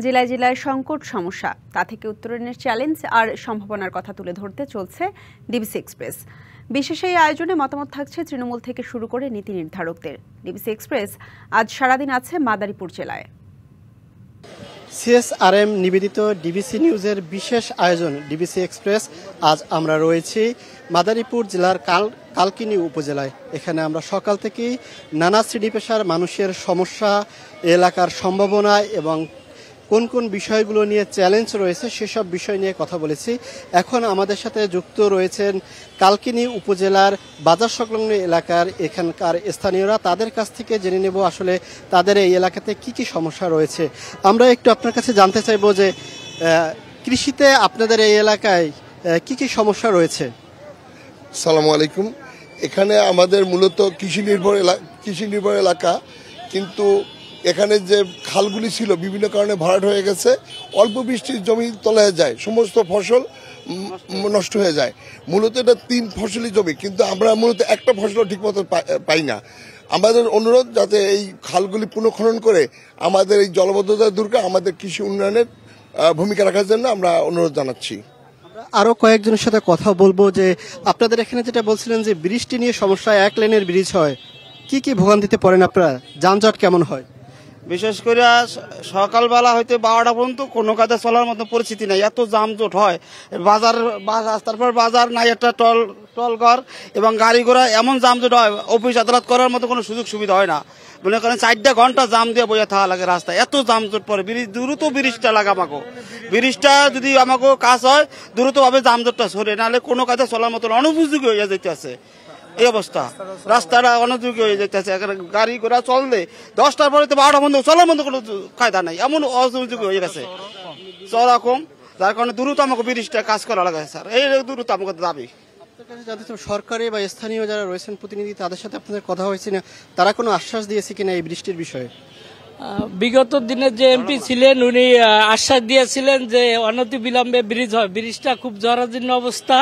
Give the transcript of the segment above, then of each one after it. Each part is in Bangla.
জেলায় জেলায় সংকট সমস্যা, তা থেকে উত্তরণের চ্যালেঞ্জ আর সম্ভাবনার কথা তুলে ধরতে চলছে ডিবিসি এক্সপ্রেস। বিশেষ এই আয়োজনে মতামত থাকছে তৃণমূল থেকে শুরু করে নীতি নির্ধারকদের। ডিবিসি এক্সপ্রেস আজ সারাদিন আছে মাদারীপুর জেলায়। সিএসআরএম নিবেদিত ডিবিসি নিউজের বিশেষ আয়োজন ডিবিসি এক্সপ্রেস। আজ আমরা রয়েছি মাদারীপুর জেলার কালকিনি উপজেলায়। এখানে আমরা সকাল থেকেই নানা শ্রেণী পেশার মানুষের সমস্যা, এলাকার সম্ভাবনা এবং কোন কোন বিষয়গুলো নিয়ে চ্যালেঞ্জ রয়েছে সেসব বিষয় নিয়ে কথা বলেছি। এখন আমাদের সাথে যুক্ত রয়েছেন কালকিনি উপজেলার বাজার সংলগ্ন এলাকার এখানকার স্থানীয়রা। তাদের কাছ থেকে জেনে নেব আসলে তাদের এই এলাকাতে কি কি সমস্যা রয়েছে। আমরা একটু আপনার কাছে জানতে চাইবো যে কৃষিতে আপনাদের এই এলাকায় কি কি সমস্যা রয়েছে। আসসালামু আলাইকুম। এখানে আমাদের মূলত কৃষি নির্ভর এলাকা, কিন্তু এখানে যে খালগুলি ছিল বিভিন্ন কারণে ভরাট হয়ে গেছে। অল্প বৃষ্টির জমি তলায় যায়, সমস্ত ফসল নষ্ট হয়ে যায়। মূলত এটা 3 ফসলি জমি, কিন্তু আমরা মূলত একটা ফসলও ঠিকমতো পাই না। আমাদের অনুরোধ যাতে এই খালগুলি পুনঃখনন করে আমাদের এই জলবদ্ধতা দূর করে আমাদের কৃষি উন্নয়নের ভূমিকা রাখার জন্য আমরা অনুরোধ জানাচ্ছি। আরো কয়েকজনের সাথে কথা বলবো যে আপনাদের এখানে যেটা বলছিলেন যে বৃষ্টি নিয়ে সমস্যা, 1 লেনের ব্রিজ হয়, কি কি ভোগান্তিতে পড়েন আপনারা? যানজট কেমন হয়? বিশেষ করে সকালবেলা হইতে 12টা পর্যন্ত কোনো কাজে চলার মতো পরিস্থিতি নাই, এত যানজট হয়। তারপর বাজার নাই, একটা টলঘর এবং গাড়ি ঘোড়া এমন যানজট হয়, অফিস আদালত করার মতো কোনো সুযোগ সুবিধা হয় না। মনে করেন 4 ঘন্টা জাম দিয়ে বইয়া থাকা লাগে রাস্তায়, এত যানজট পড়ে। দ্রুত ব্রিজটা লাগে আমাকে, ব্রিজটা যদি আমাকে কাজ হয় দ্রুতভাবে যানজটটা সরে, নাহলে কোনো কাজে চলার মতো অনুপযোগী হয়ে যেতে আছে। এই অবস্থা, রাস্তাটা অনুযোগী হয়ে যেতেছে। গাড়ি ঘোড়া চললে 10টার পরে তো 12টা বন্ধ, চলার মধ্যে কোনো কায়দা নাই, এমন অযোগ্য হয়ে গেছে চরকম। যার কারণে দ্রুত আমাকে ব্রিজটা কাজ করা লাগে স্যার, এই দ্রুত আমাকে দাবি। সরকারি বা স্থানীয় যারা রয়েছেন প্রতিনিধি, তাদের সাথে আপনাদের কথা হয়েছে না? তারা কোনো আশ্বাস দিয়েছে কিনা এই বৃষ্টির বিষয়ে? বিগত দিনে যে এমপি ছিলেন উনি আশ্বাস দিয়েছিলেন যে অনতিবিলম্বে ব্রিজ হয়। ব্রিজটা খুব জরাজীর্ণ অবস্থা,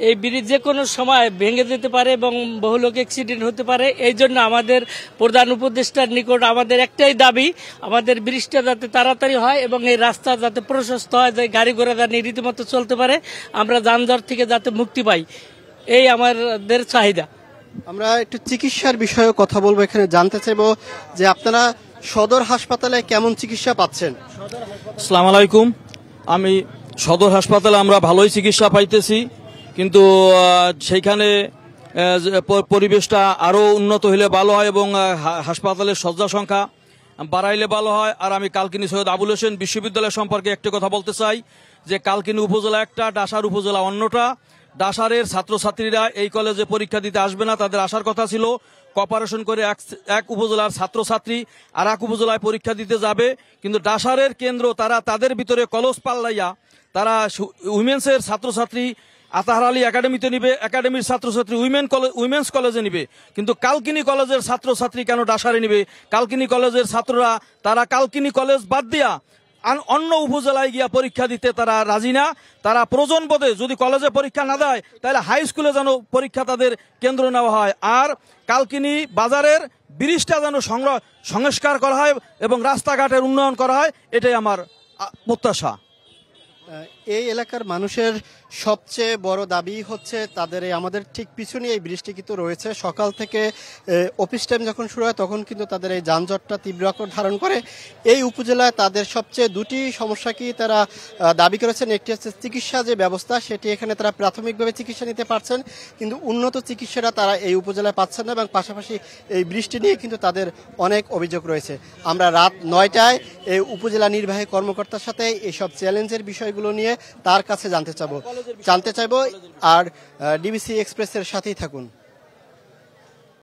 এই ব্রিজ যে কোনো সময় ভেঙে যেতে পারে এবং বহু লোক অ্যাক্সিডেন্ট হতে পারে। এই জন্য আমাদের প্রধান উপদেষ্টার নিকট আমাদের একটাই দাবি, আমাদের ব্রিজটা যাতে তাড়াতাড়ি হয় এবং এই রাস্তা যাতে প্রশস্ত হয়, যে গাড়ি ঘোড়া যাতে রীতিমতো চলতে পারে, আমরা যানজট থেকে যাতে মুক্তি পাই, এই আমাদের চাহিদা। আমরা একটু চিকিৎসার বিষয়ে কথা বলবো। এখানে জানতে চাইবো যে আপনারা সদর হাসপাতালে কেমন চিকিৎসা পাচ্ছেন? আসসালামু আলাইকুম। আমি সদর হাসপাতালে আমরা ভালোই চিকিৎসা পাইতেছি, কিন্তু সেইখানে পরিবেশটা আরও উন্নত হলে ভালো হয় এবং হাসপাতালের শয্যা সংখ্যা বাড়াইলে ভালো হয়। আর আমি কালকিনি সৈয়দ আবুল হোসেন বিশ্ববিদ্যালয় সম্পর্কে একটা কথা বলতে চাই যে কালকিনি উপজেলা একটা, ডাসার উপজেলা অন্যটা। ডাসারের ছাত্রছাত্রীরা এই কলেজে পরীক্ষা দিতে আসবে না, তাদের আসার কথা ছিল। কপারেশন করে এক উপজেলার ছাত্রছাত্রী আর এক উপজেলায় পরীক্ষা দিতে যাবে, কিন্তু ডাসারের কেন্দ্র তারা তাদের ভিতরে কলস পাল্লাইয়া তারা উইমেন্সের ছাত্রছাত্রী আতাহার আলী একাডেমিতে নিবে, একাডেমির ছাত্রছাত্রী উইমেন্স কলেজে নিবে, কিন্তু কালকিনি কলেজের ছাত্রছাত্রী কেন ডাসারে নিবে? কালকিনি কলেজের ছাত্ররা তারা কালকিনি কলেজ বাদ দিয়া অন্য উপজেলায় গিয়া পরীক্ষা দিতে তারা রাজি না। তারা প্রয়োজন বোধে যদি কলেজে পরীক্ষা না দেয় তাহলে হাই স্কুলে যেন পরীক্ষা তাদের কেন্দ্র নেওয়া হয়। আর কালকিনি বাজারের ব্রিজটা যেন সংস্কার করা হয় এবং রাস্তাঘাটের উন্নয়ন করা হয়, এটাই আমার প্রত্যাশা। এই এলাকার মানুষের সবচেয়ে বড় দাবি হচ্ছে তাদের আমাদের ঠিক পিছনে এই ব্রিজটি কিন্তু রয়েছে। সকাল থেকে অফিস টাইম যখন শুরু হয় তখন কিন্তু তাদের এই যানজটটা তীব্র আকার ধারণ করে। এই উপজেলায় তাদের সবচেয়ে 2টি সমস্যা কি তারা দাবি করেছেন। একটি হচ্ছে চিকিৎসা যে ব্যবস্থা, সেটি এখানে তারা প্রাথমিকভাবে চিকিৎসা নিতে পারছেন, কিন্তু উন্নত চিকিৎসাটা তারা এই উপজেলায় পাচ্ছেন না, এবং পাশাপাশি এই বৃষ্টি নিয়ে কিন্তু তাদের অনেক অভিযোগ রয়েছে। আমরা রাত 9টায় এই উপজেলা নির্বাহী কর্মকর্তার সাথে এইসব চ্যালেঞ্জের বিষয়গুলো নিয়ে তার কাছে জানতে চাইবো। আর ডিবিসি এক্সপ্রেসের সাথেই থাকুন।